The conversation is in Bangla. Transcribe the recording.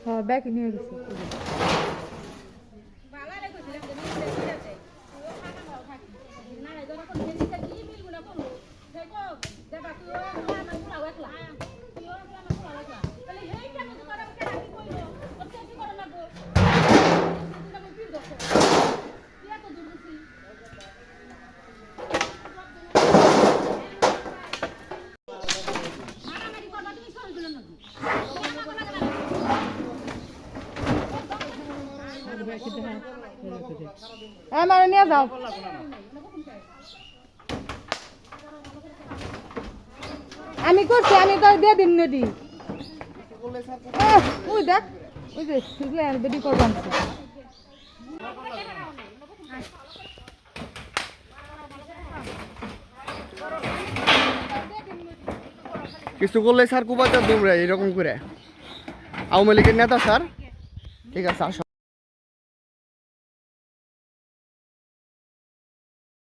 হ্যাঁ ব্যাগ নিয়ে গেছে আমার নিয়ে যাও আমি করছি আমি তো দিয়ে দিন নদী ওই দেখ ওই যে বেডি করবান কিছু করলে স্যার কুবাচার দৌড়ায় এরকম করে আওয়ামী লীগের নেতা স্যার ঠিক আছে আসো